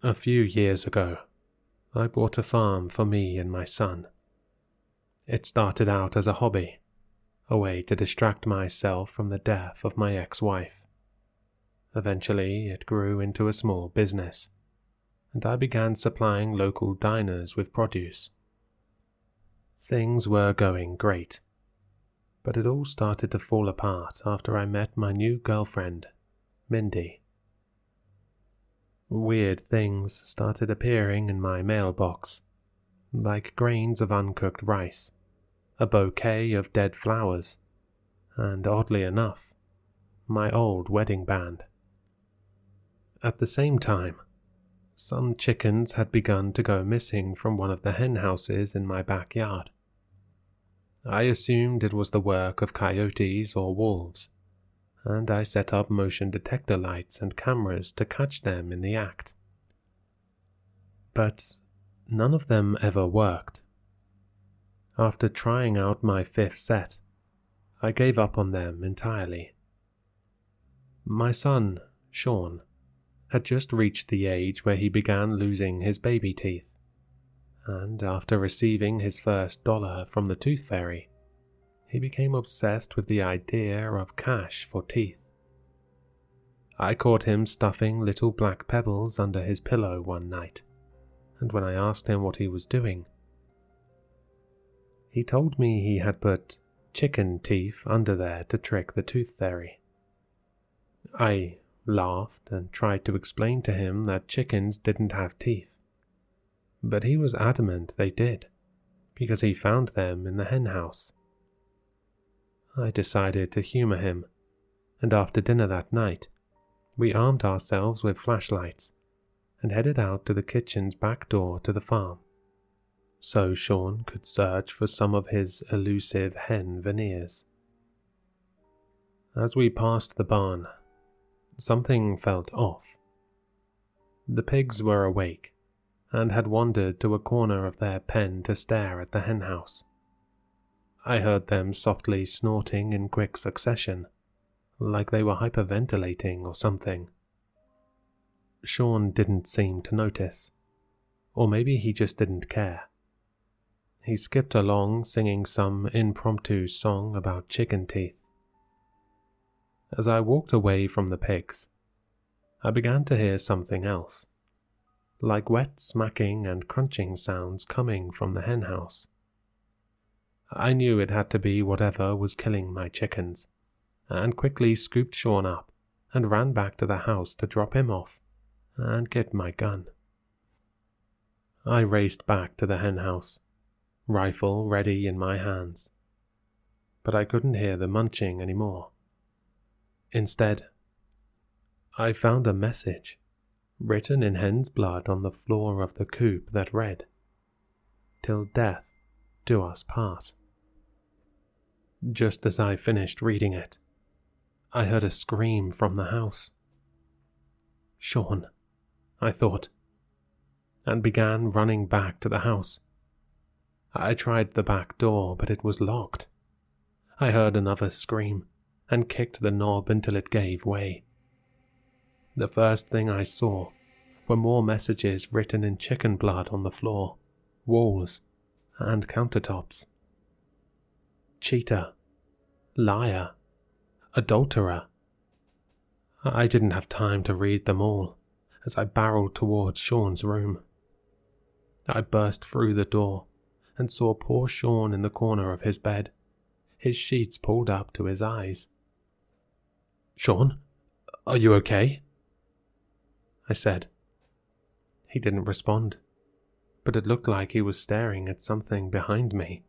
A few years ago, I bought a farm for me and my son. It started out as a hobby, a way to distract myself from the death of my ex-wife. Eventually, it grew into a small business, and I began supplying local diners with produce. Things were going great, but it all started to fall apart after I met my new girlfriend, Mindy. Weird things started appearing in my mailbox, like grains of uncooked rice, a bouquet of dead flowers, and oddly enough, my old wedding band. At the same time, some chickens had begun to go missing from one of the hen houses in my backyard. I assumed it was the work of coyotes or wolves, and I set up motion detector lights and cameras to catch them in the act. But none of them ever worked. After trying out my 5th set, I gave up on them entirely. My son, Sean, had just reached the age where he began losing his baby teeth, and after receiving his first dollar from the tooth fairy, he became obsessed with the idea of cash for teeth. I caught him stuffing little black pebbles under his pillow one night, and when I asked him what he was doing, he told me he had put chicken teeth under there to trick the tooth fairy. I laughed and tried to explain to him that chickens didn't have teeth, but he was adamant they did, because he found them in the hen house. I decided to humor him, and after dinner that night, we armed ourselves with flashlights and headed out to the kitchen's back door to the farm, so Sean could search for some of his elusive hen veneers. As we passed the barn, something felt off. The pigs were awake and had wandered to a corner of their pen to stare at the hen house. I heard them softly snorting in quick succession, like they were hyperventilating or something. Sean didn't seem to notice, or maybe he just didn't care. He skipped along singing some impromptu song about chicken teeth. As I walked away from the pigs, I began to hear something else, like wet smacking and crunching sounds coming from the hen house. I knew it had to be whatever was killing my chickens, and quickly scooped Sean up and ran back to the house to drop him off and get my gun. I raced back to the hen house, rifle ready in my hands, but I couldn't hear the munching anymore. Instead, I found a message written in hen's blood on the floor of the coop that read, "Till death do us part." Just as I finished reading it, I heard a scream from the house. Sean, I thought, and began running back to the house. I tried the back door, but it was locked. I heard another scream and kicked the knob until it gave way. The first thing I saw were more messages written in chicken blood on the floor, walls, and countertops. Cheater, liar, adulterer. I didn't have time to read them all as I barreled towards Sean's room. I burst through the door and saw poor Sean in the corner of his bed, his sheets pulled up to his eyes. "Sean, are you okay?" I said. He didn't respond, but it looked like he was staring at something behind me.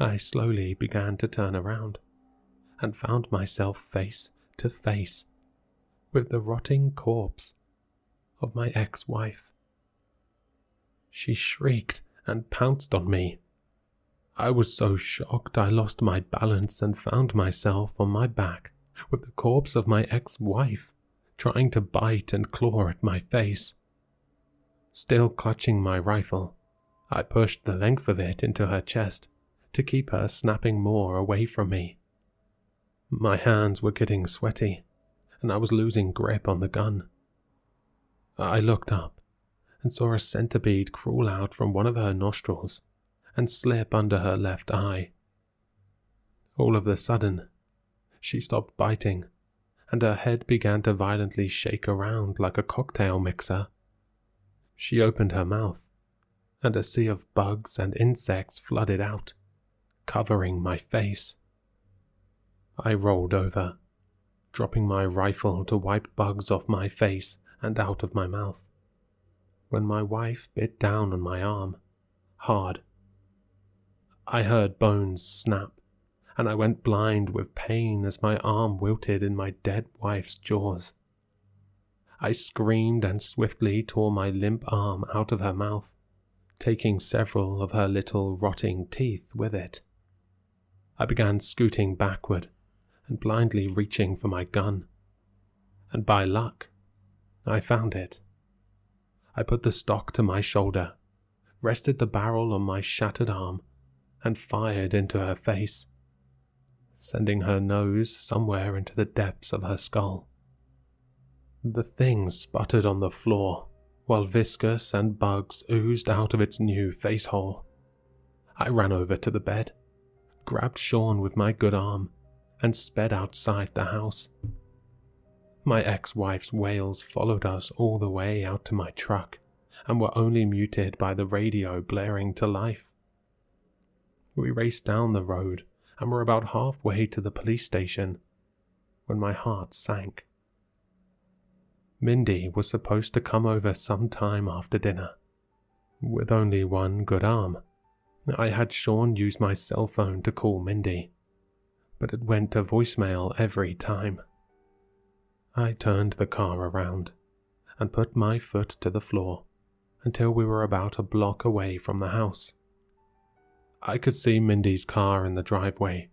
I slowly began to turn around and found myself face to face with the rotting corpse of my ex-wife. She shrieked and pounced on me. I was so shocked I lost my balance and found myself on my back with the corpse of my ex-wife trying to bite and claw at my face. Still clutching my rifle, I pushed the length of it into her chest to keep her snapping more away from me. My hands were getting sweaty, and I was losing grip on the gun. I looked up and saw a centipede crawl out from one of her nostrils and slip under her left eye. All of a sudden, she stopped biting, and her head began to violently shake around like a cocktail mixer. She opened her mouth, and a sea of bugs and insects flooded out, covering my face. I rolled over, dropping my rifle to wipe bugs off my face and out of my mouth, when my wife bit down on my arm, hard. I heard bones snap, and I went blind with pain as my arm wilted in my dead wife's jaws. I screamed and swiftly tore my limp arm out of her mouth, taking several of her little rotting teeth with it. I began scooting backward and blindly reaching for my gun, and by luck, I found it. I put the stock to my shoulder, rested the barrel on my shattered arm, and fired into her face, sending her nose somewhere into the depths of her skull. The thing sputtered on the floor, while viscous and bugs oozed out of its new face hole. I ran over to the bed, grabbed Sean with my good arm, and sped outside the house. My ex-wife's wails followed us all the way out to my truck, and were only muted by the radio blaring to life. We raced down the road and were about halfway to the police station when my heart sank. Mindy was supposed to come over some time after dinner. With only one good arm, I had Sean use my cell phone to call Mindy, but it went to voicemail every time. I turned the car around and put my foot to the floor until we were about a block away from the house. I could see Mindy's car in the driveway,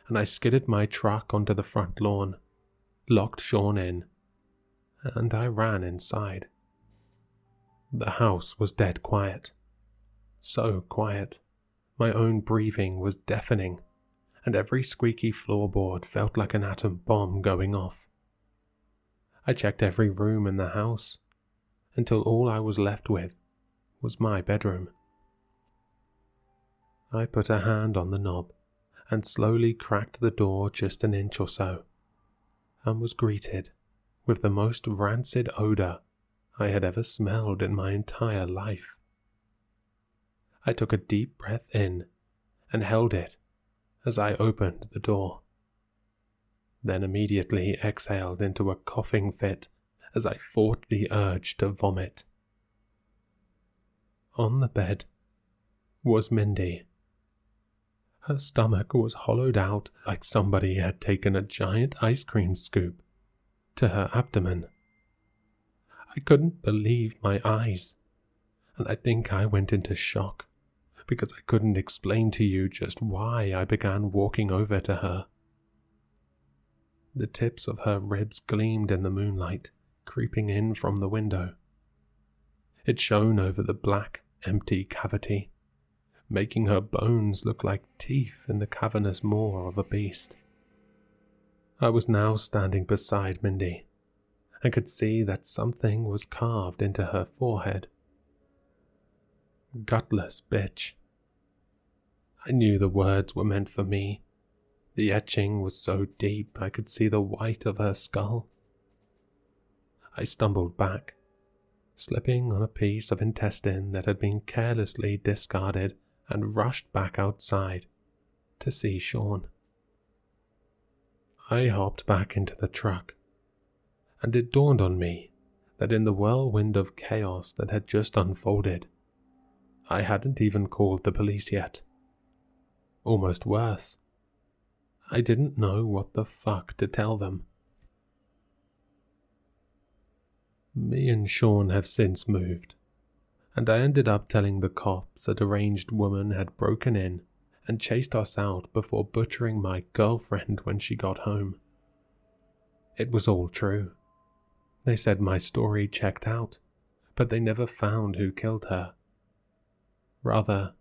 and I skidded my truck onto the front lawn, locked Sean in, and I ran inside. The house was dead quiet. So quiet, my own breathing was deafening, and every squeaky floorboard felt like an atom bomb going off. I checked every room in the house, until all I was left with was my bedroom. I put a hand on the knob and slowly cracked the door just an inch or so, and was greeted with the most rancid odor I had ever smelled in my entire life. I took a deep breath in and held it as I opened the door, then immediately exhaled into a coughing fit as I fought the urge to vomit. On the bed was Mindy. Her stomach was hollowed out like somebody had taken a giant ice cream scoop to her abdomen. I couldn't believe my eyes, and I think I went into shock because I couldn't explain to you just why I began walking over to her. The tips of her ribs gleamed in the moonlight, creeping in from the window. It shone over the black, empty cavity, making her bones look like teeth in the cavernous maw of a beast. I was now standing beside Mindy, and could see that something was carved into her forehead. Gutless bitch. I knew the words were meant for me. The etching was so deep I could see the white of her skull. I stumbled back, slipping on a piece of intestine that had been carelessly discarded, and rushed back outside to see Sean. I hopped back into the truck, and it dawned on me that in the whirlwind of chaos that had just unfolded, I hadn't even called the police yet. Almost worse, I didn't know what the fuck to tell them. Me and Sean have since moved, and I ended up telling the cops a deranged woman had broken in and chased us out before butchering my girlfriend when she got home. It was all true. They said my story checked out, but they never found who killed her. Rather,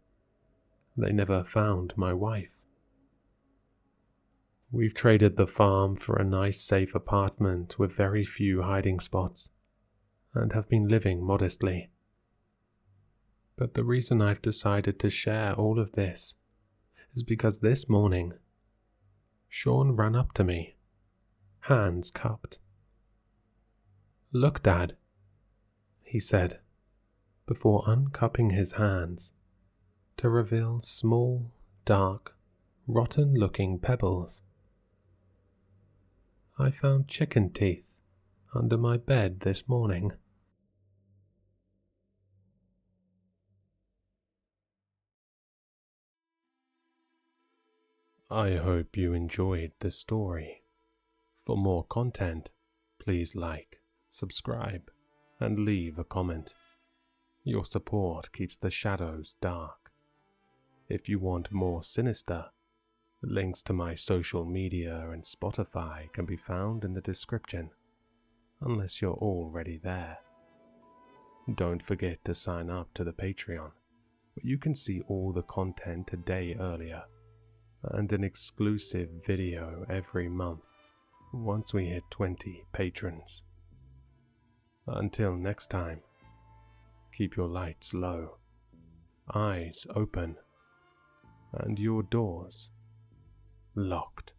they never found my wife. We've traded the farm for a nice safe apartment with very few hiding spots, and have been living modestly. But the reason I've decided to share all of this is because this morning, Sean ran up to me, hands cupped. "Look, Dad," he said, before uncupping his hands to reveal small, dark, rotten-looking pebbles. "I found chicken teeth under my bed this morning." I hope you enjoyed the story. For more content, please like, subscribe, and leave a comment. Your support keeps the shadows dark. If you want more Sinister, links to my social media and Spotify can be found in the description, unless you're already there. Don't forget to sign up to the Patreon, where you can see all the content a day earlier, and an exclusive video every month once we hit 20 patrons. Until next time, keep your lights low, eyes open, and your doors locked.